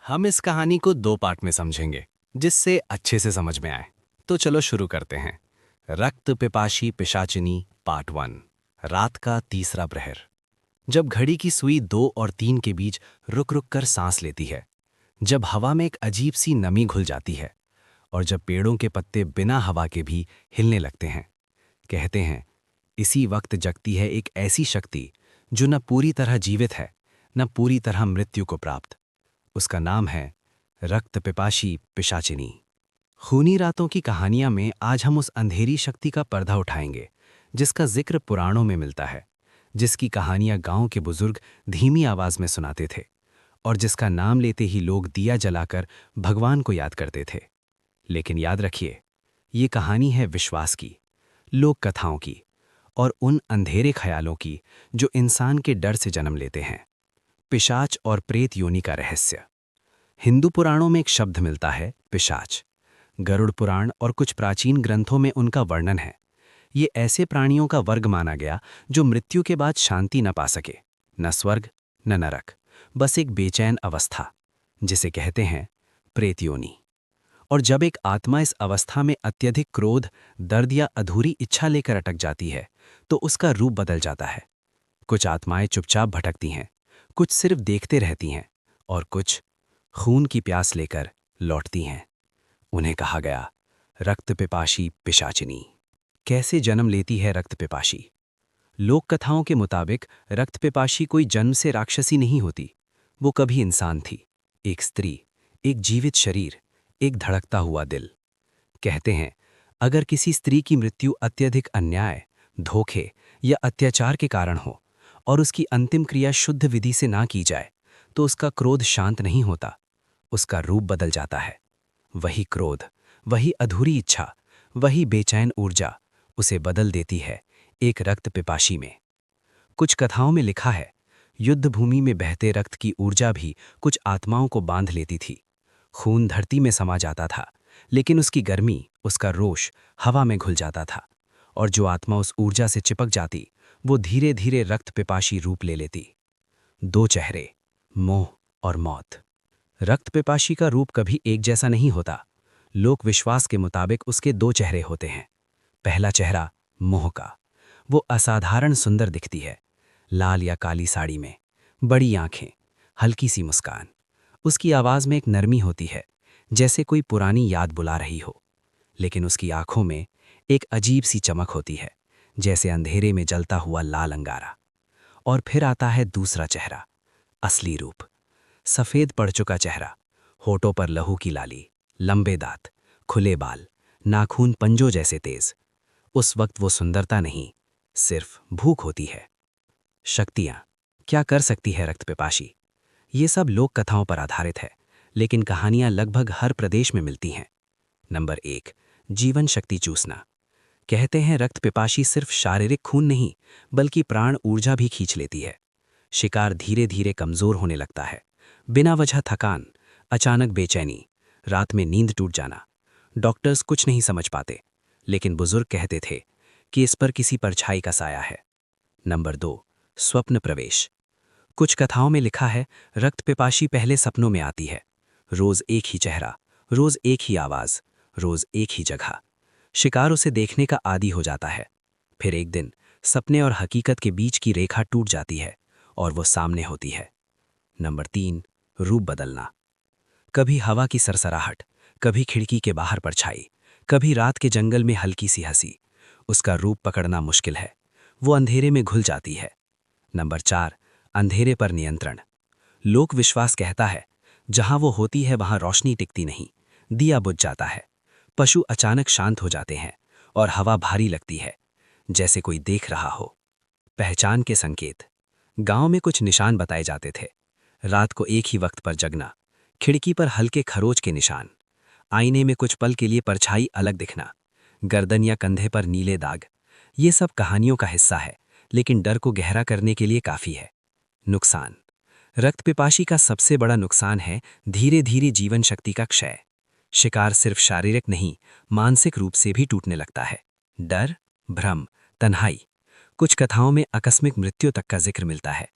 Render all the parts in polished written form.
हम इस कहानी को दो पार्ट में समझेंगे, जिससे अच्छे से समझ में आए। तो चलो शुरू करते हैं। रक्त पिपाशी पिशाचिनी पार्ट 1। रात का तीसरा प्रहर। जब घड़ी की सुई 2 और 3 के बीच रुक रुक कर सांस लेती है, जब हवा में एक अजीब सी नमी घुल जाती है, और जब पेड़ों के पत्ते बिना हवा के भी हिलने लगते हैं, कहते हैं इसी वक्त जगती है एक ऐसी शक्ति जो न पूरी तरह जीवित है, न पूरी तरह मृत्यु को प्राप्त। उसका नाम है रक्त पिपाशी पिशाचिनी। खूनी रातों की कहानियां में आज हम उस अंधेरी शक्ति का पर्दा उठाएंगे, जिसका जिक्र पुराणों में मिलता है, जिसकी कहानियां गांव के बुजुर्ग धीमी आवाज में सुनाते थे, और जिसका नाम लेते ही लोग दिया जलाकर भगवान को याद करते थे। लेकिन याद रखिए, ये कहानी है विश्वास की, लोक कथाओं की, और उन अंधेरे ख्यालों की जो इंसान के डर से जन्म लेते हैं। पिशाच और प्रेत योनि का रहस्य। हिंदू पुराणों में एक शब्द मिलता है पिशाच। गरुड़ पुराण और कुछ प्राचीन ग्रंथों में उनका वर्णन है। ये ऐसे प्राणियों का वर्ग माना गया जो मृत्यु के बाद शांति न पा सके, न स्वर्ग न नरक, बस एक बेचैन अवस्था, जिसे कहते हैं प्रेत योनि। और जब एक आत्मा इस अवस्था में अत्यधिक क्रोध, दर्द या अधूरी इच्छा लेकर अटक जाती है, तो उसका रूप बदल जाता है। कुछ आत्माएं चुपचाप भटकती हैं, कुछ सिर्फ देखते रहती हैं, और कुछ खून की प्यास लेकर लौटती हैं। उन्हें कहा गया रक्त पिपाशी पिशाचिनी। कैसे जन्म लेती है रक्त पिपाशी? लोक कथाओं के मुताबिक रक्त पिपाशी कोई जन्म से राक्षसी नहीं होती। वो कभी इंसान थी, एक स्त्री, एक जीवित शरीर, एक धड़कता हुआ दिल। कहते हैं अगर किसी स्त्री की मृत्यु अत्यधिक अन्याय, धोखे या अत्याचार के कारण हो, और उसकी अंतिम क्रिया शुद्ध विधि से ना की जाए, तो उसका क्रोध शांत नहीं होता, उसका रूप बदल जाता है। वही क्रोध, वही अधूरी इच्छा, वही बेचैन ऊर्जा उसे बदल देती है एक रक्त पिपाशी में। कुछ कथाओं में लिखा है युद्ध भूमि में बहते रक्त की ऊर्जा भी कुछ आत्माओं को बांध लेती थी। खून धरती में समा जाता था, लेकिन उसकी गर्मी, उसका रोष हवा में घुल जाता था, और जो आत्मा उस ऊर्जा से चिपक जाती, वो धीरे धीरे रक्त पिपाशी रूप ले लेती। दो चेहरे, मोह और मौत। रक्त पिपाशी का रूप कभी एक जैसा नहीं होता। लोक विश्वास के मुताबिक उसके दो चेहरे होते हैं। पहला चेहरा मोह का। वो असाधारण सुंदर दिखती है, लाल या काली साड़ी में, बड़ी आंखें, हल्की सी मुस्कान। उसकी आवाज में एक नरमी होती है, जैसे कोई पुरानी याद बुला रही हो। लेकिन उसकी आंखों में एक अजीब सी चमक होती है, जैसे अंधेरे में जलता हुआ लाल अंगारा। और फिर आता है दूसरा चेहरा, असली रूप। सफेद पड़ चुका चेहरा, होठों पर लहू की लाली, लंबे दांत, खुले बाल, नाखून पंजों जैसे तेज। उस वक्त वो सुंदरता नहीं, सिर्फ भूख होती है। शक्तियां। क्या कर सकती है रक्त पिपाशी? ये सब लोक कथाओं पर आधारित है, लेकिन कहानियां लगभग हर प्रदेश में मिलती हैं। नंबर 1, जीवन शक्ति चूसना। कहते हैं रक्त पिपाशी सिर्फ शारीरिक खून नहीं, बल्कि प्राण ऊर्जा भी खींच लेती है। शिकार धीरे धीरे कमजोर होने लगता है, बिना वजह थकान, अचानक बेचैनी, रात में नींद टूट जाना। डॉक्टर्स कुछ नहीं समझ पाते, लेकिन बुजुर्ग कहते थे कि इस पर किसी परछाई का साया है। नंबर 2, स्वप्न प्रवेश। कुछ कथाओं में लिखा है रक्त पिपाशी पहले सपनों में आती है। रोज एक ही चेहरा, रोज एक ही आवाज, रोज एक ही जगह। शिकार उसे देखने का आदी हो जाता है। फिर एक दिन सपने और हकीकत के बीच की रेखा टूट जाती है, और वो सामने होती है। नंबर 3, रूप बदलना। कभी हवा की सरसराहट, कभी खिड़की के बाहर परछाई, कभी रात के जंगल में हल्की सी हंसी। उसका रूप पकड़ना मुश्किल है, वो अंधेरे में घुल जाती है। नंबर 4, अंधेरे पर नियंत्रण। लोक विश्वास कहता है जहां वो होती है वहां रोशनी टिकती नहीं, दिया बुझ जाता है। पशु अचानक शांत हो जाते हैं, और हवा भारी लगती है, जैसे कोई देख रहा हो। पहचान के संकेत। गांव में कुछ निशान बताए जाते थे। रात को एक ही वक्त पर जगना, खिड़की पर हल्के खरोच के निशान, आईने में कुछ पल के लिए परछाई अलग दिखना, गर्दन या कंधे पर नीले दाग। ये सब कहानियों का हिस्सा है, लेकिन डर को गहरा करने के लिए काफी है। नुकसान। रक्त पिपाशी का सबसे बड़ा नुकसान है धीरे धीरे जीवन शक्ति का क्षय। शिकार सिर्फ शारीरिक नहीं, मानसिक रूप से भी टूटने लगता है। डर, भ्रम, तन्हाई। कुछ कथाओं में आकस्मिक मृत्यु तक का जिक्र मिलता है।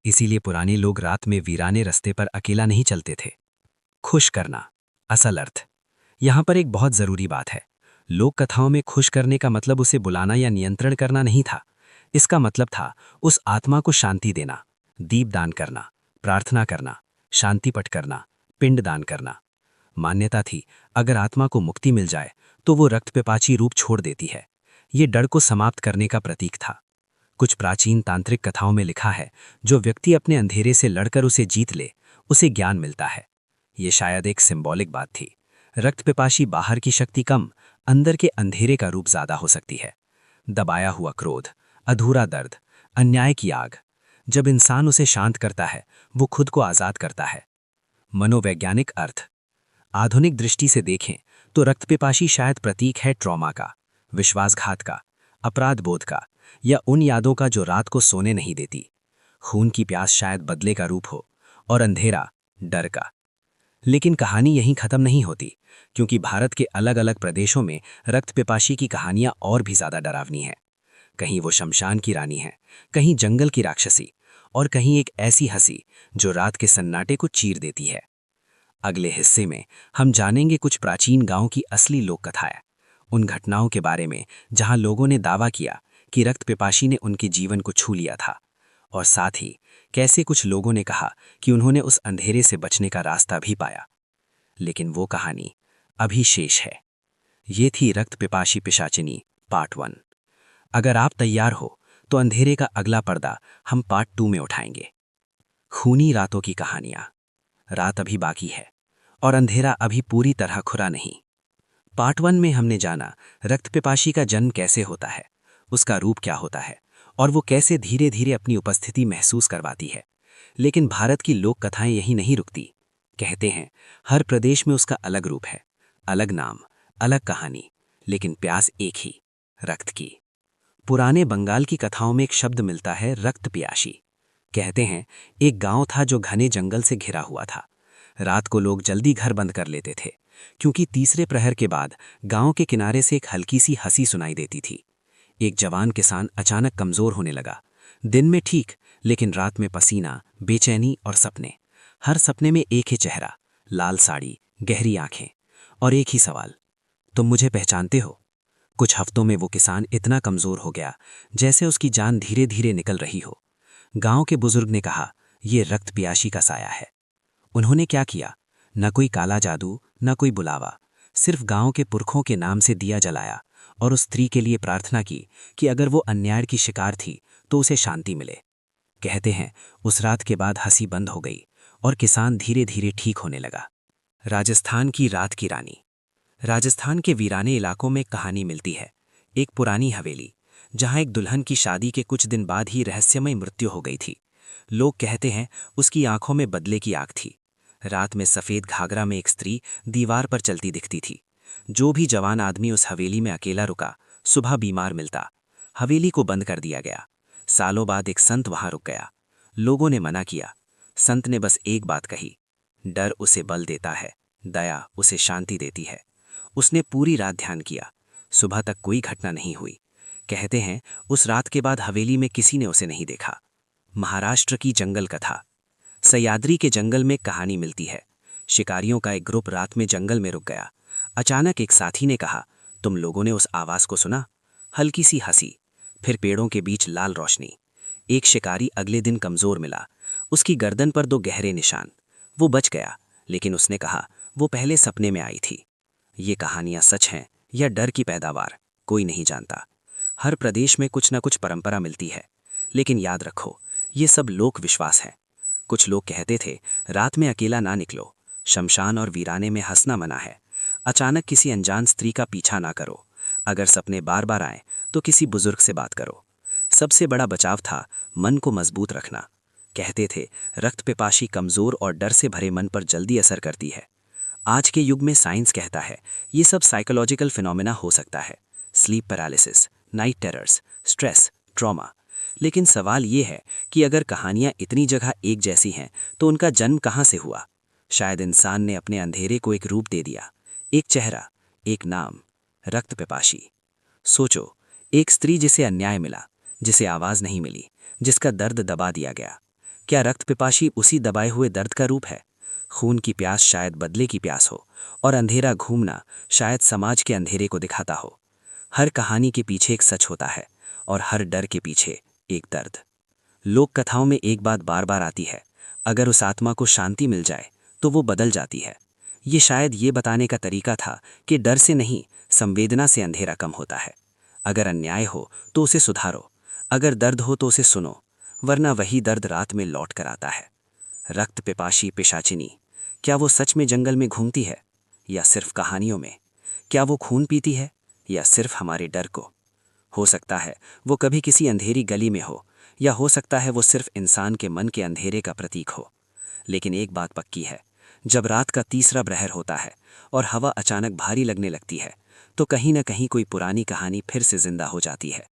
इसीलिए पुराने लोग रात में वीराने रास्ते पर अकेला नहीं चलते थे। खुश करना। असल अर्थ यहाँ पर एक बहुत जरूरी बात है। लोक कथाओं में खुश करने का मतलब उसे बुलाना या नियंत्रण करना नहीं था। इसका मतलब था उस आत्मा को शांति देना, दीपदान करना, प्रार्थना करना, शांति पट करना, पिंडदान करना। मान्यता थी अगर आत्मा को मुक्ति मिल जाए तो वो रक्तपिपाची रूप छोड़ देती है। ये डर को समाप्त करने का प्रतीक था। कुछ प्राचीन तांत्रिक कथाओं में लिखा है जो व्यक्ति अपने अंधेरे से लड़कर उसे जीत ले उसे ज्ञान मिलता है। ये शायद एक सिंबॉलिक बात थी। रक्तपिपाशी बाहर की शक्ति कम, अंदर के अंधेरे का रूप ज्यादा हो सकती है। दबाया हुआ क्रोध, अधूरा दर्द, अन्याय की आग। जब इंसान उसे शांत करता है वो खुद को आजाद करता है। मनोवैज्ञानिक अर्थ आधुनिक दृष्टि से देखें तो रक्तपिपाशी शायद प्रतीक है ट्रॉमा का, विश्वासघात का, अपराध बोध का, या उन यादों का जो रात को सोने नहीं देती। खून की प्यास शायद बदले का रूप हो और अंधेरा डर का। लेकिन कहानी यहीं खत्म नहीं होती, क्योंकि भारत के अलग अलग प्रदेशों में रक्तपिपाशी की कहानियां और भी ज्यादा डरावनी हैं। कहीं वो शमशान की रानी है, कहीं जंगल की राक्षसी, और कहीं एक ऐसी हंसी जो रात के सन्नाटे को चीर देती है। अगले हिस्से में हम जानेंगे कुछ प्राचीन गांवों की असली लोक कथाएं, उन घटनाओं के बारे में जहां लोगों ने दावा किया कि रक्तपिपाशी ने उनके जीवन को छू लिया था, और साथ ही कैसे कुछ लोगों ने कहा कि उन्होंने उस अंधेरे से बचने का रास्ता भी पाया। लेकिन वो कहानी अभी शेष है। ये थी रक्तपिपाशी पिशाचिनी पार्ट 1। अगर आप तैयार हो तो अंधेरे का अगला पर्दा हम पार्ट 2 में उठाएंगे। खूनी रातों की कहानियां। रात अभी बाकी है और अंधेरा अभी पूरी तरह खुरा नहीं। पार्ट 1 में हमने जाना रक्तपिपाशी का जन्म कैसे होता है, उसका रूप क्या होता है, और वो कैसे धीरे धीरे अपनी उपस्थिति महसूस करवाती है। लेकिन भारत की लोक कथाएं यहीं नहीं रुकती। कहते हैं हर प्रदेश में उसका अलग रूप है, अलग नाम, अलग कहानी, लेकिन प्यास एक ही, रक्त की। पुराने बंगाल की कथाओं में एक शब्द मिलता है रक्त पियासी। कहते हैं एक गांव था जो घने जंगल से घिरा हुआ था। रात को लोग जल्दी घर बंद कर लेते थे, क्योंकि तीसरे प्रहर के बाद गांव के किनारे से एक हल्की सी हंसी सुनाई देती थी। एक जवान किसान अचानक कमजोर होने लगा। दिन में ठीक, लेकिन रात में पसीना, बेचैनी और सपने। हर सपने में एक ही चेहरा, लाल साड़ी, गहरी आंखें, और एक ही सवाल, तुम मुझे पहचानते हो? कुछ हफ्तों में वो किसान इतना कमजोर हो गया जैसे उसकी जान धीरे धीरे निकल रही हो। गांव के बुजुर्ग ने कहा ये रक्त पियासी का साया है। उन्होंने क्या किया? न कोई काला जादू, न कोई बुलावा, सिर्फ गांव के पुरखों के नाम से दिया जलाया और उस स्त्री के लिए प्रार्थना की कि अगर वो अन्याय की शिकार थी तो उसे शांति मिले। कहते हैं उस रात के बाद हंसी बंद हो गई और किसान धीरे धीरे ठीक होने लगा। राजस्थान की रात की रानी। राजस्थान के वीराने इलाकों में कहानी मिलती है। एक पुरानी हवेली जहां एक दुल्हन की शादी के कुछ दिन बाद ही रहस्यमय मृत्यु हो गई थी। लोग कहते हैं उसकी आंखों में बदले की आग थी। रात में सफेद घाघरा में एक स्त्री दीवार पर चलती दिखती थी। जो भी जवान आदमी उस हवेली में अकेला रुका सुबह बीमार मिलता। हवेली को बंद कर दिया गया। सालों बाद एक संत वहां रुक गया। लोगों ने मना किया। संत ने बस एक बात कही, डर उसे बल देता है, दया उसे शांति देती है। उसने पूरी रात ध्यान किया। सुबह तक कोई घटना नहीं हुई। कहते हैं उस रात के बाद हवेली में किसी ने उसे नहीं देखा। महाराष्ट्र की जंगल कथा। सह्याद्री के जंगल में कहानी मिलती है। शिकारियों का एक ग्रुप रात में जंगल में रुक गया। अचानक एक साथी ने कहा, तुम लोगों ने उस आवाज को सुना? हल्की सी हंसी, फिर पेड़ों के बीच लाल रोशनी। एक शिकारी अगले दिन कमजोर मिला। उसकी गर्दन पर 2 गहरे निशान। वो बच गया, लेकिन उसने कहा वो पहले सपने में आई थी। ये कहानियां सच हैं या डर की पैदावार, कोई नहीं जानता। हर प्रदेश में कुछ न कुछ परंपरा मिलती है, लेकिन याद रखो ये सब लोक विश्वास हैं। कुछ लोग कहते थे रात में अकेला ना निकलो, शमशान और वीराने में हंसना मना है। अचानक किसी अनजान स्त्री का पीछा ना करो। अगर सपने बार बार आए तो किसी बुजुर्ग से बात करो। सबसे बड़ा बचाव था मन को मजबूत रखना। कहते थे रक्तपिपाशी कमजोर और डर से भरे मन पर जल्दी असर करती है। आज के युग में साइंस कहता है ये सब साइकोलॉजिकल फिनोमेना हो सकता है, sleep paralysis, night terrors, stress, trauma. लेकिन सवाल ये है कि अगर कहानियां इतनी जगह एक जैसी हैं तो उनका जन्म कहां से हुआ? शायद इंसान ने अपने अंधेरे को एक रूप दे दिया, एक चेहरा, एक नाम, रक्तपिपाशी। सोचो, एक स्त्री जिसे अन्याय मिला, जिसे आवाज नहीं मिली, जिसका दर्द दबा दिया गया। क्या रक्तपिपाशी उसी दबाए हुए दर्द का रूप है? खून की प्यास शायद बदले की प्यास हो, और अंधेरा घूमना शायद समाज के अंधेरे को दिखाता हो। हर कहानी के पीछे एक सच होता है, और हर डर के पीछे एक दर्द। लोक कथाओं में एक बात बार बार आती है, अगर उस आत्मा को शांति मिल जाए तो वो बदल जाती है। ये शायद ये बताने का तरीका था कि डर से नहीं, संवेदना से अंधेरा कम होता है। अगर अन्याय हो तो उसे सुधारो, अगर दर्द हो तो उसे सुनो, वरना वही दर्द रात में लौट कर आता है। रक्त पिपाशी पिशाचिनी, क्या वो सच में जंगल में घूमती है या सिर्फ कहानियों में? क्या वो खून पीती है या सिर्फ हमारे डर को? हो सकता है वो कभी किसी अंधेरी गली में हो, या हो सकता है वो सिर्फ इंसान के मन के अंधेरे का प्रतीक हो। लेकिन एक बात पक्की है, जब रात का तीसरा प्रहर होता है और हवा अचानक भारी लगने लगती है, तो कहीं ना कहीं कोई पुरानी कहानी फिर से जिंदा हो जाती है।